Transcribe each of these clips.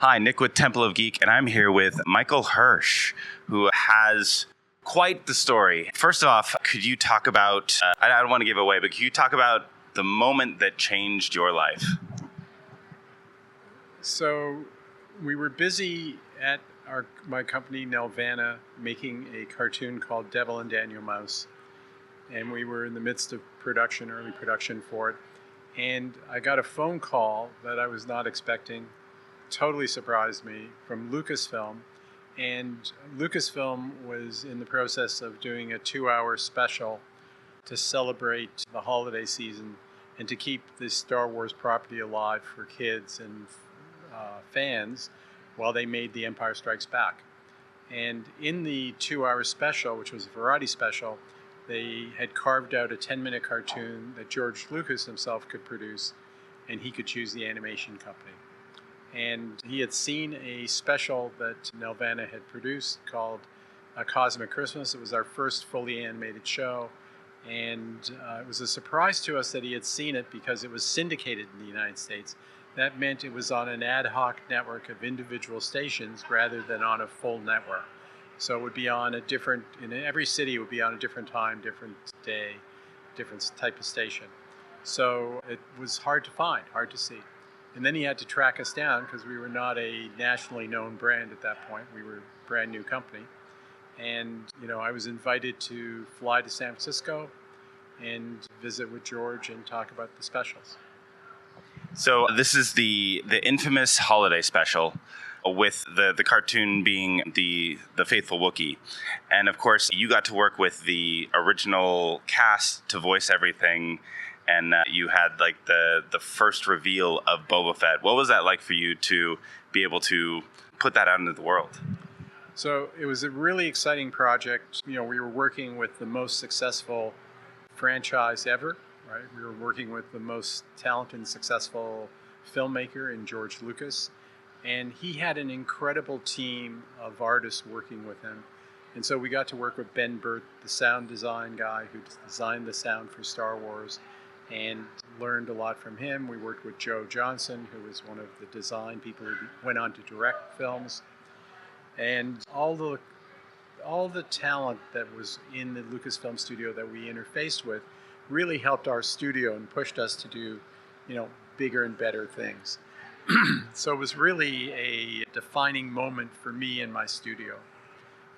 Hi, Nick with Temple of Geek, and I'm here with Michael Hirsh, who has quite the story. First off, could you talk about, I don't want to give away, but could you talk about the moment that changed your life? So we were busy at my company, Nelvana, making a cartoon called Devil and Daniel Mouse. And we were in the midst of production, early production for it. And I got a phone call that I was not expecting, totally surprised me, from Lucasfilm. And Lucasfilm was in the process of doing a 2-hour special to celebrate the holiday season and to keep the Star Wars property alive for kids and fans while they made The Empire Strikes Back. And in the 2-hour special, which was a variety special, they had carved out a 10-minute cartoon that George Lucas himself could produce, and he could choose the animation company. And he had seen a special that Nelvana had produced called A Cosmic Christmas. It was our first fully animated show, and it was a surprise to us that he had seen it because it was syndicated in the United States. That meant it was on an ad hoc network of individual stations rather than on a full network. So it would be on a different, in every city it would be on a different time, different day, different type of station. So it was hard to find, hard to see. And then he had to track us down because we were not a nationally known brand at that point. We were a brand new company. And, I was invited to fly to San Francisco and visit with George and talk about the specials. So this is the infamous holiday special, with the cartoon being the faithful Wookiee. And of course, you got to work with the original cast to voice everything, and you had like the first reveal of Boba Fett. What was that like for you to be able to put that out into the world? So it was a really exciting project. We were working with the most successful franchise ever, right? We were working with the most talented and successful filmmaker in George Lucas. And he had an incredible team of artists working with him. And so we got to work with Ben Burt, the sound design guy who designed the sound for Star Wars, and learned a lot from him. We worked with Joe Johnson, who was one of the design people who went on to direct films. And all the talent that was in the Lucasfilm studio that we interfaced with really helped our studio and pushed us to do, bigger and better things. So it was really a defining moment for me in my studio.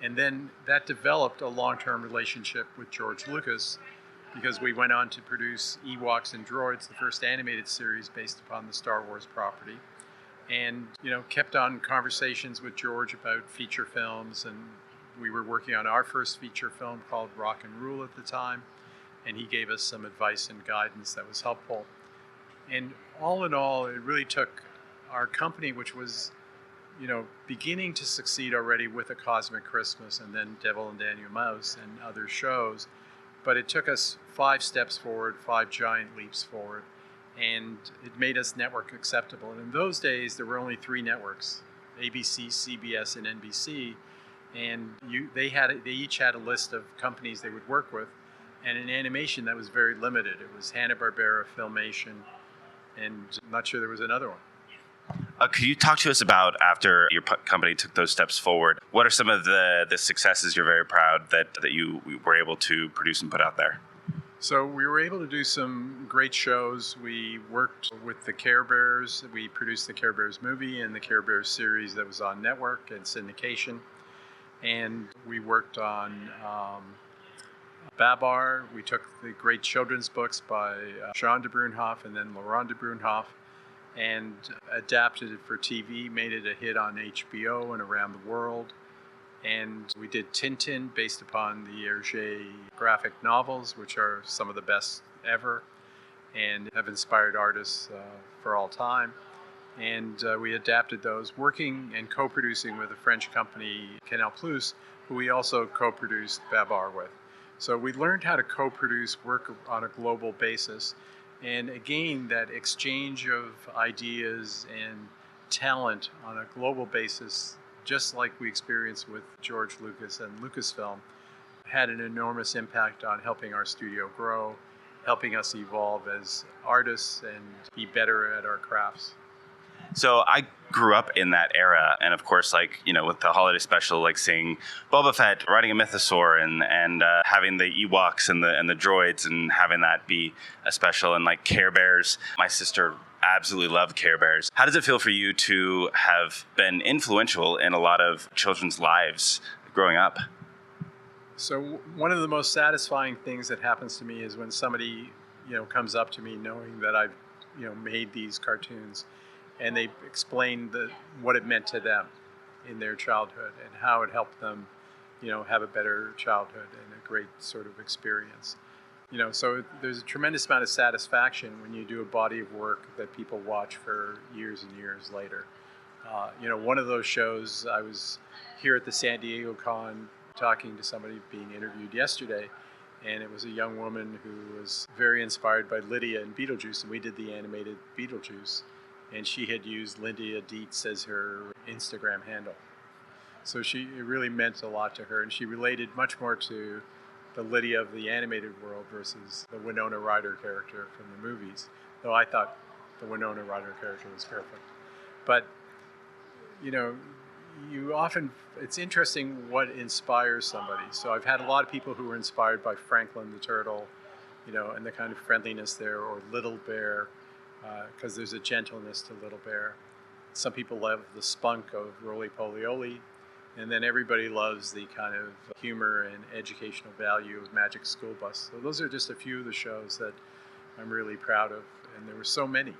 And then that developed a long-term relationship with George Lucas because we went on to produce Ewoks and Droids, the first animated series based upon the Star Wars property. And, kept on conversations with George about feature films. And we were working on our first feature film called Rock and Rule at the time. And he gave us some advice and guidance that was helpful. And all in all, it really took our company, which was, beginning to succeed already with A Cosmic Christmas and then Devil and Daniel Mouse and other shows. But it took us 5 steps forward, 5 giant leaps forward. And it made us network acceptable. And in those days, there were only 3 networks, ABC, CBS, and NBC. And they each had a list of companies they would work with. And in animation, that was very limited. It was Hanna-Barbera, Filmation, and I'm not sure there was another one. Could you talk to us about, after your company took those steps forward, what are some of the successes you're very proud that you were able to produce and put out there? So we were able to do some great shows. We worked with the Care Bears. We produced the Care Bears movie and the Care Bears series that was on network and syndication. And we worked on Babar. We took the great children's books by Jean de Brunhoff and then Laurent de Brunhoff and adapted it for TV, made it a hit on HBO and around the world. And we did Tintin based upon the Hergé graphic novels, which are some of the best ever and have inspired artists for all time. And we adapted those, working and co-producing with a French company, Canal+, who we also co-produced Babar with. So we learned how to co-produce work on a global basis. And again, that exchange of ideas and talent on a global basis, just like we experienced with George Lucas and Lucasfilm, had an enormous impact on helping our studio grow, helping us evolve as artists and be better at our crafts. So I grew up in that era, and of course, like, with the holiday special, like seeing Boba Fett riding a mythosaur, and having the Ewoks and the droids, and having that be a special, and like Care Bears. My sister absolutely loved Care Bears. How does it feel for you to have been influential in a lot of children's lives growing up? So one of the most satisfying things that happens to me is when somebody, comes up to me knowing that I've, made these cartoons, and they explain what it meant to them in their childhood and how it helped them, have a better childhood and a great sort of experience. So there's a tremendous amount of satisfaction when you do a body of work that people watch for years and years later. One of those shows, I was here at the San Diego Con talking to somebody being interviewed yesterday, and it was a young woman who was very inspired by Lydia in Beetlejuice, and we did the animated Beetlejuice, and she had used Lydia Dietz as her Instagram handle. So it really meant a lot to her, and she related much more to the Lydia of the animated world versus the Winona Ryder character from the movies, though I thought the Winona Ryder character was perfect. But it's interesting what inspires somebody. So I've had a lot of people who were inspired by Franklin the Turtle, and the kind of friendliness there, or Little Bear, because there's a gentleness to Little Bear. Some people love the spunk of Roly Poly Oly, and then everybody loves the kind of humor and educational value of Magic School Bus. So those are just a few of the shows that I'm really proud of, and there were so many.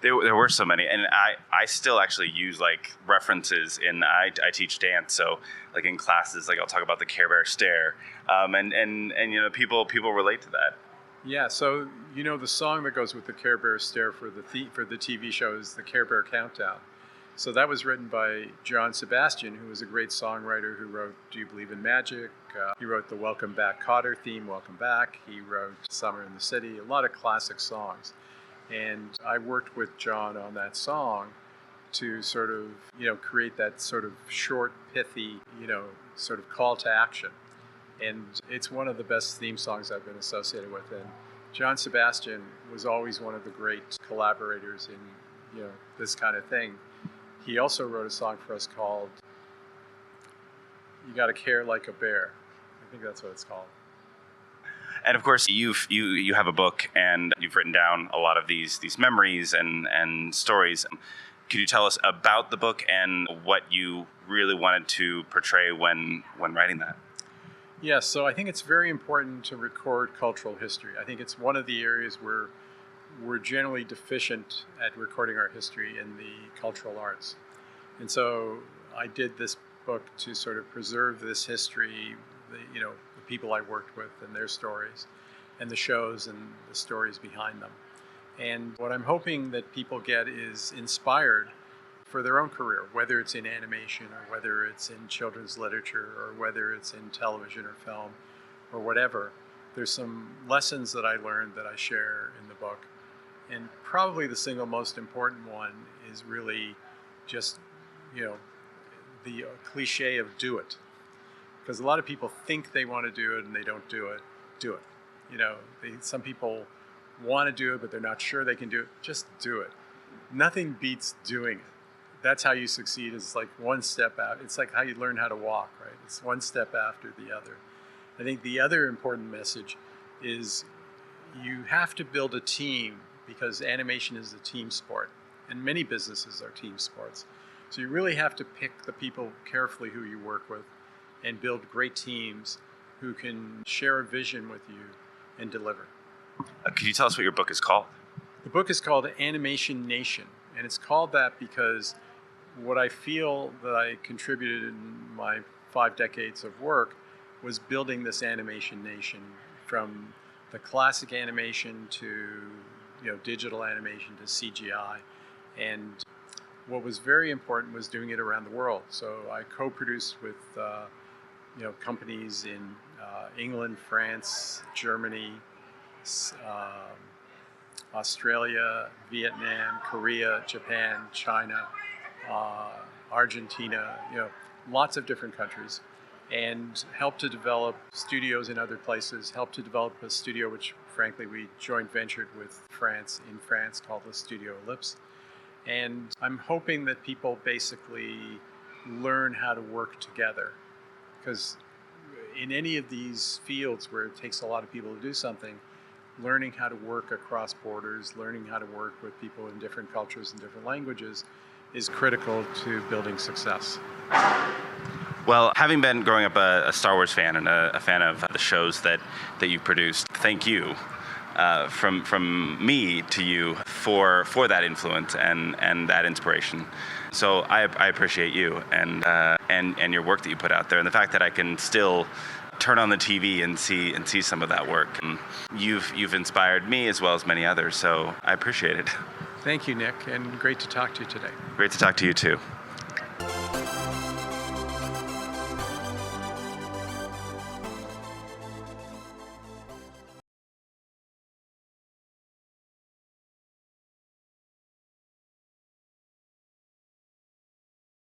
There were so many, and I still actually use like references I teach dance, so like in classes, like I'll talk about the Care Bear stare, and people relate to that. Yeah, so the song that goes with the Care Bear stare for the TV show is the Care Bear Countdown. So that was written by John Sebastian, who was a great songwriter who wrote Do You Believe in Magic? He wrote the Welcome Back Kotter theme, Welcome Back. He wrote Summer in the City, a lot of classic songs. And I worked with John on that song to sort of, create that sort of short, pithy, sort of call to action. And it's one of the best theme songs I've been associated with. And John Sebastian was always one of the great collaborators in, this kind of thing. He also wrote a song for us called You Gotta Care Like a Bear. I think that's what it's called. And of course, you have a book, and you've written down a lot of these memories and stories. Could you tell us about the book and what you really wanted to portray when writing that? Yes, so I think it's very important to record cultural history. I think it's one of the areas where we're generally deficient at recording our history in the cultural arts. And so I did this book to sort of preserve this history, the people I worked with and their stories, and the shows and the stories behind them. And what I'm hoping that people get is inspired for their own career, whether it's in animation or whether it's in children's literature or whether it's in television or film or whatever. There's some lessons that I learned that I share in the book. And probably the single most important one is really just, the cliche of do it. Because a lot of people think they want to do it and they don't do it. Do it. Some people want to do it, but they're not sure they can do it. Just do it. Nothing beats doing it. That's how you succeed. It's like one step out. It's like how you learn how to walk, right? It's one step after the other. I think the other important message is you have to build a team, because animation is a team sport, and many businesses are team sports. So you really have to pick the people carefully who you work with and build great teams who can share a vision with you and deliver. Could you tell us what your book is called? The book is called Animation Nation, and it's called that because what I feel that I contributed in my 5 decades of work was building this animation nation, from the classic animation to digital animation to CGI. And what was very important was doing it around the world. So I co-produced with companies in England, France, Germany, Australia, Vietnam, Korea, Japan, China, Argentina, lots of different countries, and helped to develop studios in other places, helped to develop a studio which frankly we joint ventured with France, called the Studio Ellipse. And I'm hoping that people basically learn how to work together. Because in any of these fields where it takes a lot of people to do something, learning how to work across borders, learning how to work with people in different cultures and different languages is critical to building success. Well, having been growing up a Star Wars fan and a fan of the shows that you've produced, thank you from me to you for that influence and that inspiration. So I appreciate you and your work that you put out there, and the fact that I can still turn on the TV and see some of that work. And you've inspired me as well as many others. So I appreciate it. Thank you, Nick, and great to talk to you today. Great to talk to you too.